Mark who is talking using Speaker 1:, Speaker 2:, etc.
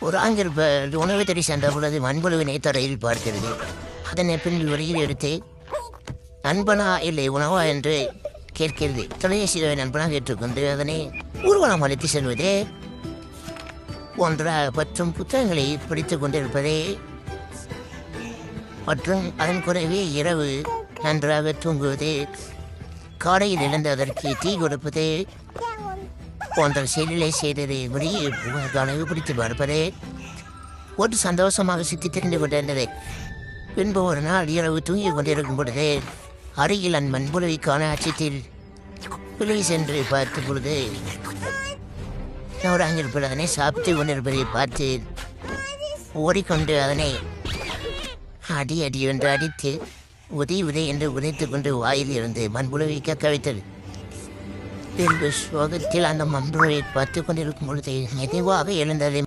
Speaker 1: ஒரு ஆங்கில உணவு தேடி சென்ற பொழுது மண்புழுவினை தரையில் பார்க்கிறது. அதனை பின் வெளியில் எடுத்து நண்பனா இல்லை உணவா என்று கேட்கிறது. தொலைபேசியை நண்பனாக ஏற்றுக்கொண்டு அதனை ஊர்வலம் அழைத்து செல்வதே போன்ற மற்றும் புத்தகங்களை படித்துக் கொண்டிருப்பதே மற்றும் அதன் குறைவே இரவு நன்றாக தூங்குவது, காலையில் எழுந்து அதற்கு டீ கொடுப்பது போன்ற செயல்களை செய்தது வெளியே அளவு பிடித்து பார்ப்பது ஒரு சந்தோஷமாக சுற்றி தெரிந்து கொண்டிருந்தது. பின்பு ஒரு நாள் இரவு தூங்கிக் கொண்டிருக்கும் பொழுது அருகில் அன் மண்புழுவிக்கான அச்சத்தில் பிள்ளை சென்று பார்த்த பொழுது ஒரு ஆங்கில அதனை சாப்பிட்டு கொண்டிருப்பதை பார்த்து ஓடிக்கொண்டு அதனை அடி அடி என்று அடித்து உதை உதை என்று உதைத்துக் கொண்டு வாயில் இருந்து மண்புழுவை கக்க வைத்தது. பின்பு சோகத்தில் அந்த மண்புழுவை பார்த்து கொண்டிருக்கும் பொழுது மெதுவாக எழுந்ததை